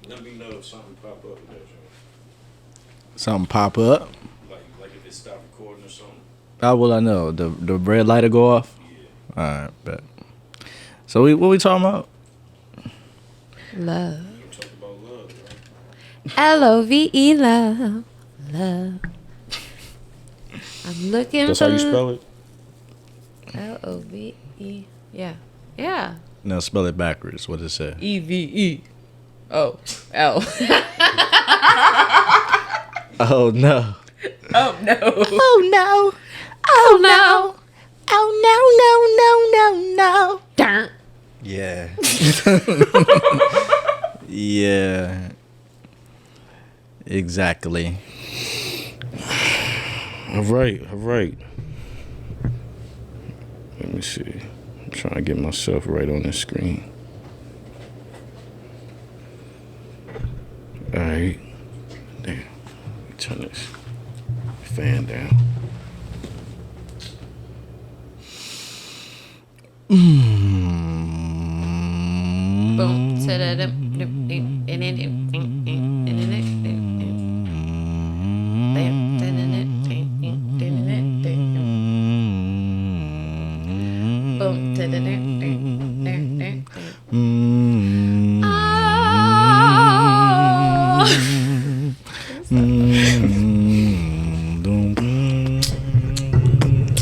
Let me know if something pop up with that joint. Something pop up. Like if it stop recording or something. How will I know? The red light will go off. Yeah. All right, bet. So what we talking about? Love. You talk about love, right? Love. Love. Love. I'm looking That's for how you spell it? Love. Yeah. Yeah. Now spell it backwards. What does it say? EVE. Oh. L. Oh no. Oh no. Oh no. Oh no. Oh no no no no no. Darn. Yeah. Yeah. Exactly. All right. Let me see. I'm trying to get myself right on the screen. All right. Damn. Let me turn this fan down. Boom.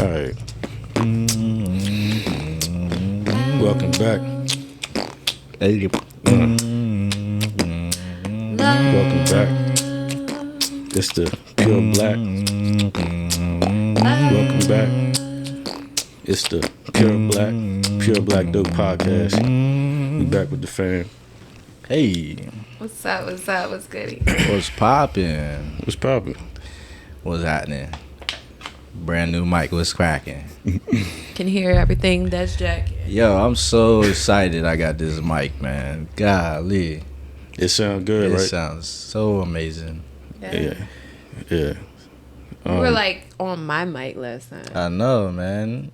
All right. Welcome back. Welcome back. It's the Pure Black. Welcome back. It's the Pure Black Dope Podcast. We back with the fam. Hey, What's up? What's goody? what's poppin'? What's poppin'? What's happening? Brand new mic. What's cracking? Can hear everything that's jacking. Yo, I'm so excited I got this mic, man. Golly. It sound good, It right? sounds so amazing. Yeah. We were like on my mic last time. I know, man.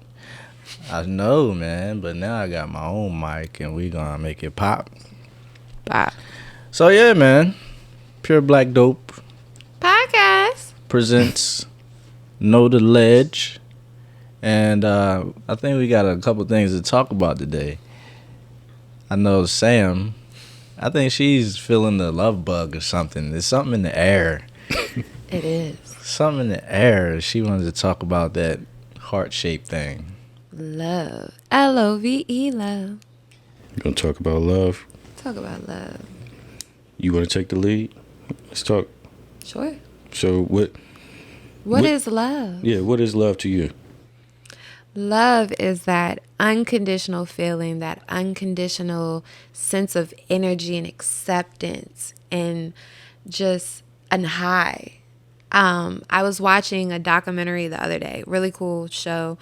But now I got my own mic and we gonna make it pop. Bye. So yeah, man. Pure Black Dope Podcast. presents Know the Ledge. And I think we got a couple things to talk about today. I know Sam, I think she's feeling the love bug or something. There's something in the air. It is. Something in the air. She wanted to talk about that heart-shaped thing. Love. Love. Love. You gonna talk about love? Talk about love. You wanna take the lead? Let's talk. Sure. So what What is love? Yeah, what is love to you? Love is that unconditional feeling, that unconditional sense of energy and acceptance and just an high. I was watching a documentary the other day, really cool show,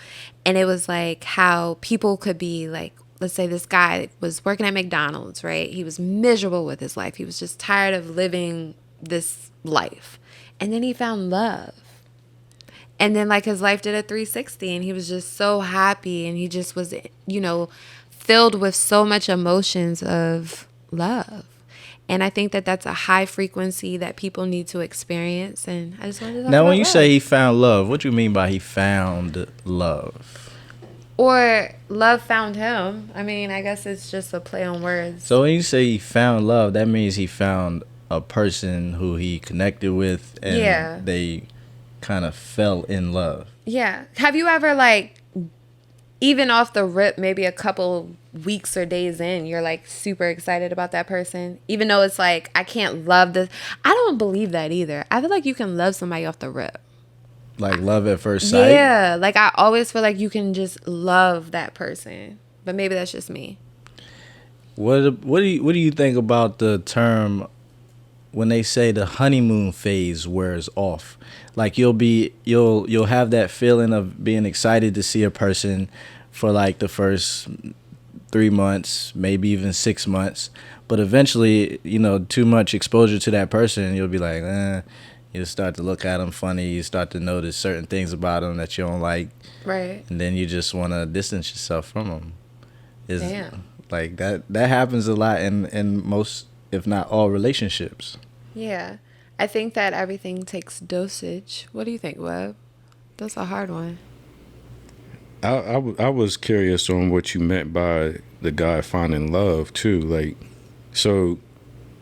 and it was like how people could be like, let's say this guy was working at McDonald's, right? He was miserable with his life. He was just tired of living this life. And then he found love. And then like his life did a 360 and he was just so happy and he just was, filled with so much emotions of love. And I think that that's a high frequency that people need to experience. And I just wanted to talk Now, about when you love. say he found love, what do you mean by he found love? Or love found him. I mean, I guess it's just a play on words. So when you say he found love, that means he found a person who he connected with and Yeah. they kind of fell in love. Yeah. Have you ever like, even off the rip, maybe a couple weeks or days in, you're like super excited about that person, even though it's like, I can't love this. I don't believe that either. I feel like you can love somebody off the rip. Like love at first sight? Yeah. Like I always feel like you can just love that person, but maybe that's just me. What do you think about the term when they say the honeymoon phase wears off? Like you'll have that feeling of being excited to see a person for like the first 3 months, maybe even 6 months, but eventually, too much exposure to that person, you'll be like, you start to look at them funny, you start to notice certain things about them that you don't like, Right. and then you just want to distance yourself from them. Damn. Like that happens a lot in most if not all relationships. Yeah. I think that everything takes dosage. What do you think, Webb? That's a hard one. I was curious on what you meant by the guy finding love too. Like, so,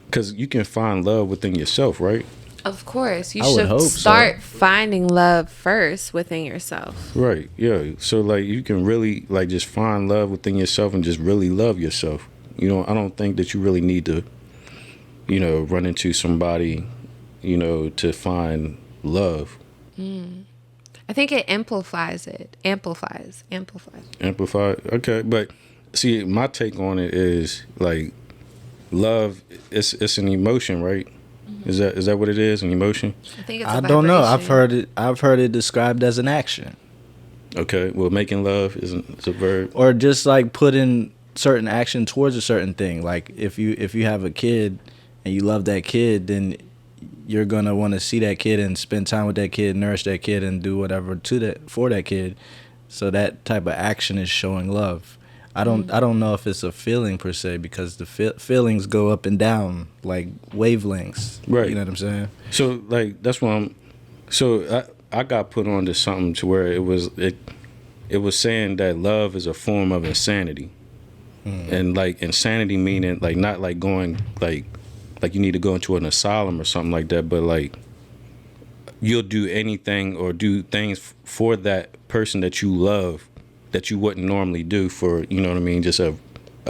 because you can find love within yourself, right? Of course. You I would should hope so. start finding love first within yourself. Right. Yeah. So like you can really like just find love within yourself and just really love yourself. You know, I don't think that you really need to, you know, run into somebody, you know, to find love. I think it amplifies it. Amplifies. Amplify. Okay, but see, my take on it is like love. It's an emotion, right? Is that what it is? An emotion? I think it's I a don't know. vibration. I've heard it described as an action, Okay. Well, making love is a verb. or just like putting certain action towards a certain thing. Like if you have a kid and you love that kid, then you're gonna want to see that kid and spend time with that kid, nourish that kid, and do whatever for that kid. So that type of action is showing love. I don't know if it's a feeling per se, because the feelings go up and down like wavelengths. Right. You know what I'm saying? So like that's why I'm. So I got put onto something to where it was saying that love is a form of insanity, and like insanity meaning like not like going like you need to go into an asylum or something like that, but like you'll do anything or do things for that person that you love that you wouldn't normally do for, you know what I mean, just a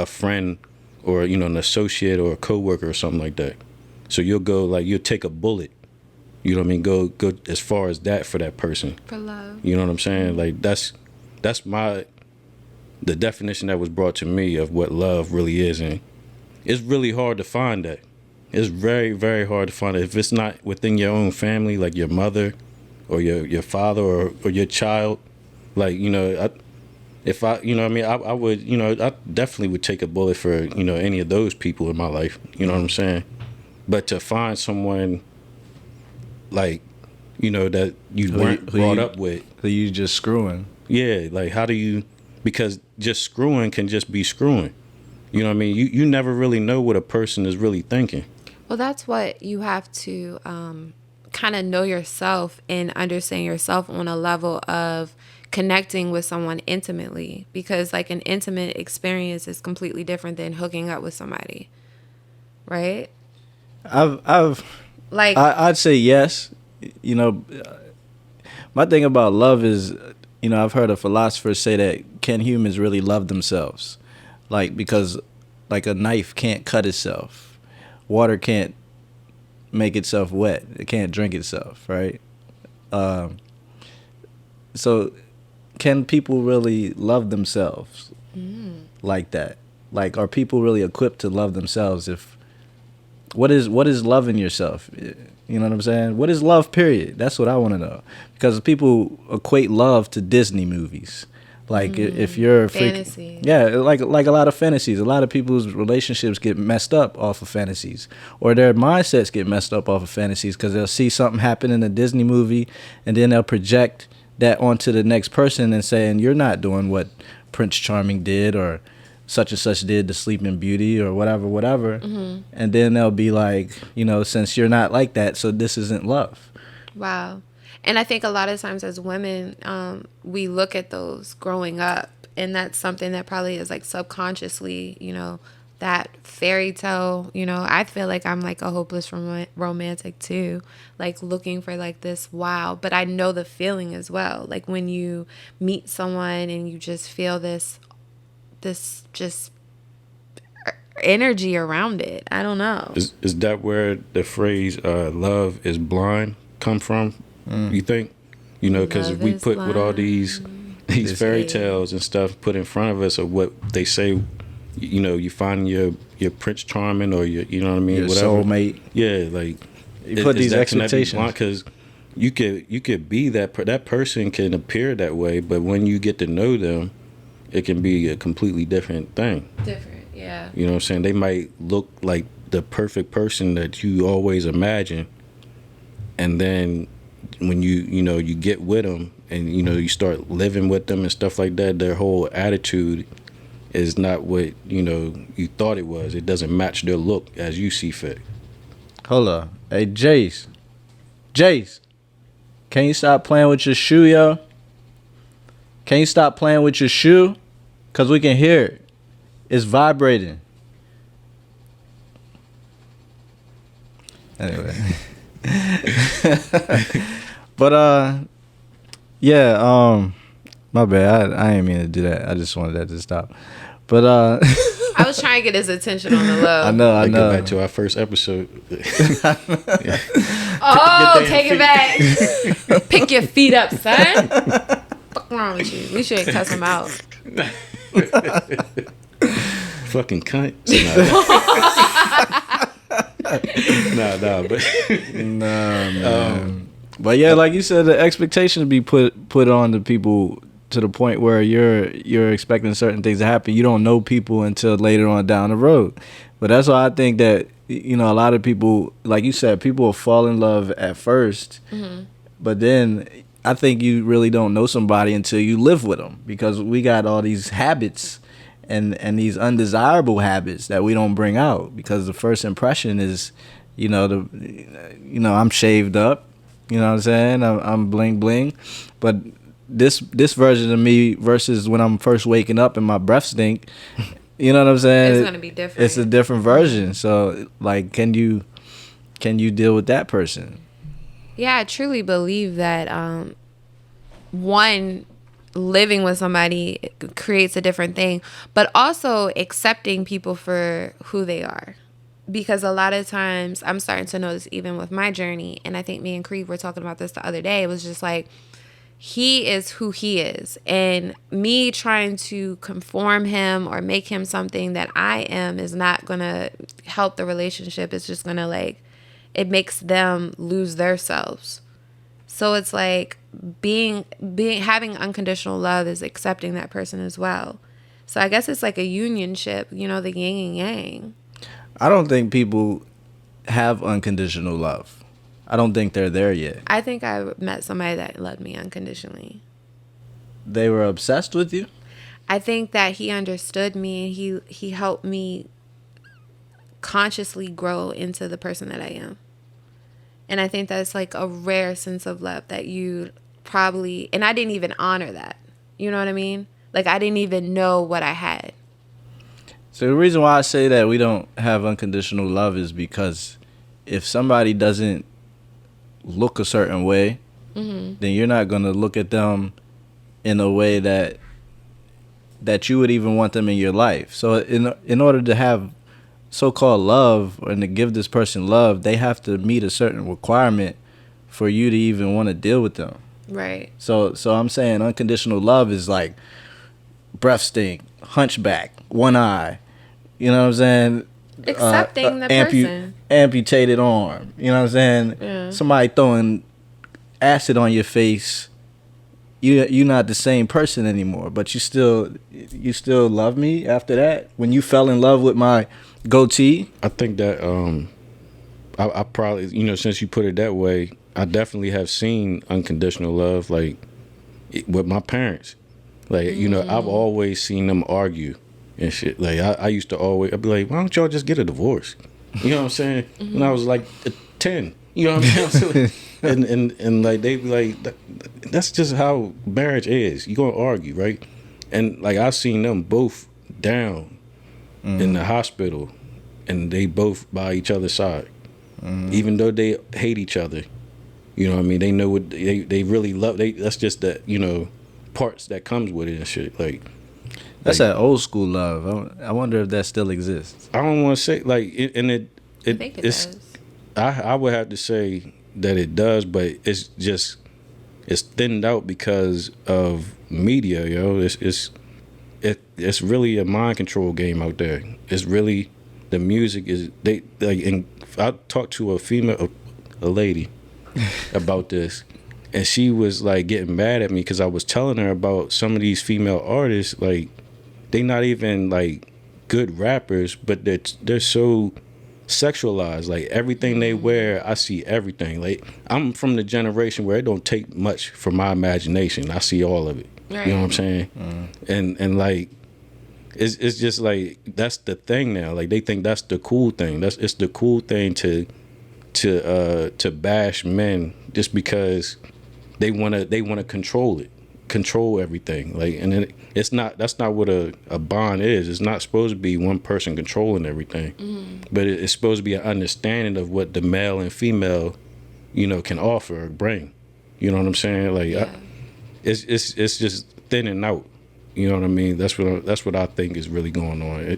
friend or, you know, an associate or a coworker or something like that. So you'll go like you'll take a bullet, you know what I mean, go as far as that for that person. For love. You know what I'm saying? Like that's the definition that was brought to me of what love really is, and it's really hard to find that. It's very, very hard to find it. If it's not within your own family, like your mother or your father or your child, like, you know, if I, you know what I mean, I would, you know, I definitely would take a bullet for, you know, any of those people in my life. You know what I'm saying? But to find someone like, you know, that you weren't brought up with. Who you just screwing. Yeah, like how do you, because just screwing can just be screwing. You know what I mean? You never really know what a person is really thinking. Well, that's what you have to kind of know yourself and understand yourself on a level of connecting with someone intimately, because like an intimate experience is completely different than hooking up with somebody, right? I'd say yes. You know, my thing about love is, you know, I've heard a philosopher say that can humans really love themselves? Like, because like a knife can't cut itself. Water can't make itself wet. It can't drink itself, right? So can people really love themselves like that? Like, are people really equipped to love themselves? What is loving yourself? You know what I'm saying? What is love, period? That's what I want to know. Because people equate love to Disney movies. Like if you're fantasy. Yeah, like a lot of fantasies. A lot of people's relationships get messed up off of fantasies, or their mindsets get messed up off of fantasies, because they'll see something happen in a Disney movie and then they'll project that onto the next person and saying, you're not doing what Prince Charming did, or such and such did to Sleeping Beauty, or whatever. And then they'll be like, you know, since you're not like that, so this isn't love. Wow. And I think a lot of times as women, we look at those growing up, and that's something that probably is like subconsciously, you know, that fairy tale, you know, I feel like I'm like a hopeless romantic too, like looking for like this wow, but I know the feeling as well. Like when you meet someone and you just feel this just energy around it. I don't know. Is that where the phrase love is blind come from? You think? You know, because if we put with all these fairy tales and stuff put in front of us of what they say, you know, you find your Prince Charming or your, you know what I mean, Your whatever. soulmate. Yeah, like You put these expectations. Because you could be that person can appear that way, but when you get to know them, it can be a completely different thing. Different, yeah. You know what I'm saying? They might look like the perfect person that you always imagine, and then when you get with them and you know you start living with them and stuff like that, their whole attitude is not what you thought it was. It doesn't match their look as you see fit. Hold up. Hey, Jace. Jace, can you stop playing with your shoe, yo? Can you stop playing with your shoe? Because we can hear it. It's vibrating. Anyway. But, yeah, my bad. I didn't mean to do that. I just wanted that to stop. But, I was trying to get his attention on the low. I know. Go back to our first episode. Oh, take it back. Pick your feet up, son. What's wrong with you? We should cuss him out. Fucking cunt. Nah, but nah, man. But yeah, like you said, the expectations be put on the people to the point where you're expecting certain things to happen. You don't know people until later on down the road. But that's why I think that a lot of people, like you said, people will fall in love at first, but then I think you really don't know somebody until you live with them, because we got all these habits and these undesirable habits that we don't bring out, because the first impression is, I'm shaved up, you know what I'm saying? I'm bling bling, but this version of me versus when I'm first waking up and my breath stink, you know what I'm saying? It's gonna be different. It's a different version. So like, can you deal with that person? Yeah, I truly believe that one, living with somebody creates a different thing, but also accepting people for who they are. Because a lot of times I'm starting to notice, even with my journey, and I think me and Creed were talking about this the other day, it was just like, he is who he is, and me trying to conform him or make him something that I am is not going to help the relationship. It's just going to it makes them lose their selves. So it's like having unconditional love is accepting that person as well. So I guess it's like a unionship, the yin and yang. I don't think people have unconditional love. I don't think they're there yet. I think I met somebody that loved me unconditionally. They were obsessed with you? I think that he understood me, and he helped me consciously grow into the person that I am. And I think that's like a rare sense of love that you probably, and I didn't even honor that. You know what I mean? Like, I didn't even know what I had. So the reason why I say that we don't have unconditional love is because if somebody doesn't look a certain way, then you're not going to look at them in a way that you would even want them in your life. So in order to have so-called love, and to give this person love, they have to meet a certain requirement for you to even want to deal with them. Right. So I'm saying unconditional love is like breath stink, hunchback, one eye, you know what I'm saying? Accepting the person. Amputated arm, you know what I'm saying? Yeah. Somebody throwing acid on your face. You're not the same person anymore, but you still love me after that. When you fell in love with my goatee, I think that I probably, since you put it that way, I definitely have seen unconditional love, like with my parents. Like, I've always seen them argue and shit. Like, I used to I'd be like, why don't y'all just get a divorce? You know what I'm saying? When I was like 10, you know what I'm saying? and like, they be like, that's just how marriage is. You gonna argue, right? And like, I've seen them both down in the hospital, and they both by each other's side, even though they hate each other. You know what I mean? They know what they really love. That's just the parts that comes with it and shit. Like, that's that old school love. I wonder if that still exists. I don't want to say like I think it does. I would have to say that it does, but it's thinned out because of media, yo. It's really a mind control game out there. It's really, the music is, they like, and I talked to a lady about this, and she was like getting mad at me because I was telling her about some of these female artists. Like, they not even like good rappers, but they're so sexualized. Like, everything they wear, I see everything. Like, I'm from the generation where it don't take much for my imagination. I see all of it. Right. You know what I'm saying? And like, it's just like that's the thing now. Like they think that's the cool thing. It's the cool thing to bash men just because they wanna control everything. Like, and that's not what a bond is. It's not supposed to be one person controlling everything, but it's supposed to be an understanding of what the male and female, can offer or bring. You know what I'm saying? Like, Yeah. it's just thinning out. You know what I mean? That's what I think is really going on.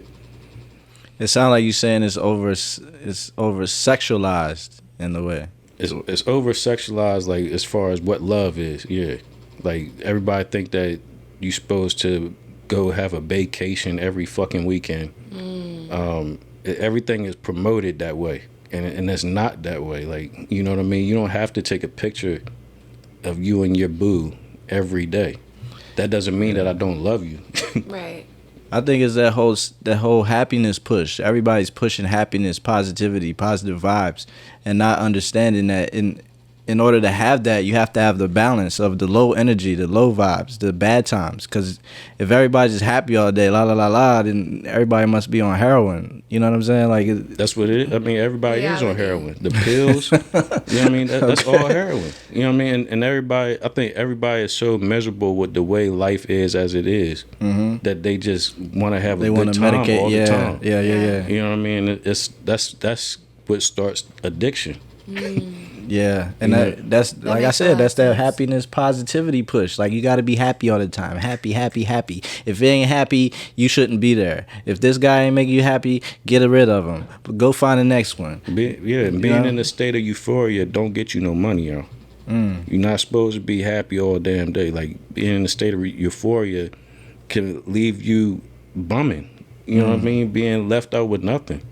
It sounds like you saying it's over sexualized in the way. It's over sexualized, like as far as what love is. Yeah, like everybody think that you supposed to go have a vacation every fucking weekend. Everything is promoted that way, and it's not that way. Like, you know what I mean? You don't have to take a picture of you and your boo every day. That doesn't mean that I don't love you. Right. I think it's that whole happiness push. Everybody's pushing happiness, positivity, positive vibes, and not understanding that in order to have that, you have to have the balance of the low energy, the low vibes, the bad times. Because if everybody's just happy all day, la la la la, then everybody must be on heroin. You know what I'm saying? Like That's what it is. I mean, everybody is on Reality. heroin. The pills, you know what I mean? That's all heroin. You know what I mean? And everybody, I think everybody is so miserable with the way life is as it is, that they just want to have they a want good to time medicate. all the Yeah, time. yeah, yeah, yeah. You know what I mean? That's what starts addiction. Yeah, and Yeah. that's That like I makes a said, lot that's of that sense. happiness, positivity push. Like you got to be happy all the time, happy, happy, happy. If you ain't happy, you shouldn't be there. If this guy ain't making you happy, get rid of him. But go find the next one. Being know? in a state of euphoria don't get you no money, yo. You're not supposed to be happy all damn day. Like, being in a state of euphoria can leave you bumming. You know what I mean? Being left out with nothing.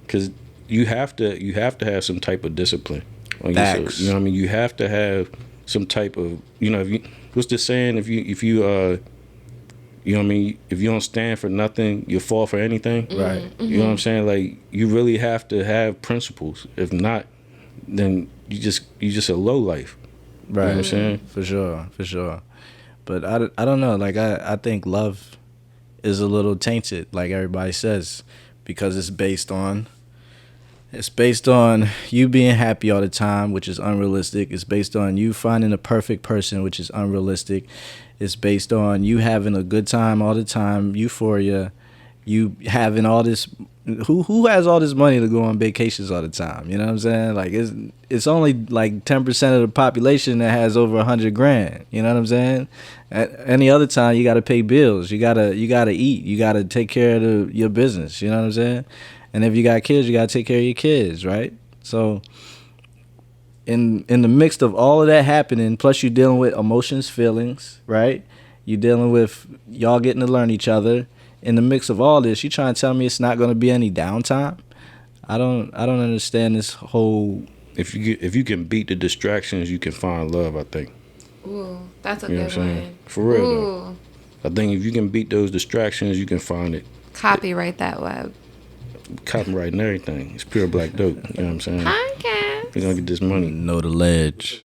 Because you have to have some type of discipline on yourself. Facts. You know what I mean? You have to have some type of, if you, what's the saying? If you you know what I mean? If you don't stand for nothing, you fall for anything. Right. You know what I'm saying? Like, you really have to have principles. If not, then you just a low life. Right. You know what I'm saying? For sure. But I don't know. Like I think love is a little tainted, like everybody says, because it's based on you being happy all the time, which is unrealistic. It's based on you finding a perfect person, which is unrealistic. It's based on you having a good time all the time, euphoria. You having all this. Who has all this money to go on vacations all the time? You know what I'm saying? Like it's only like 10% of the population that has over $100,000. You know what I'm saying? At any other time, you got to pay bills. You gotta eat. You gotta take care of your business. You know what I'm saying? And if you got kids, you gotta take care of your kids, right? So in the mix of all of that happening, plus you're dealing with emotions, feelings, right? You're dealing with y'all getting to learn each other. In the mix of all this, you trying to tell me it's not going to be any downtime? I don't understand this whole. If you can beat the distractions, you can find love, I think. Ooh, that's a You know what good I'm saying? one. For real, though. Ooh, I think if you can beat those distractions, you can find it. copyright that web. Copyright and everything. It's pure black dope. You know what I'm saying? Podcast. We're gonna get this money. Know the ledge.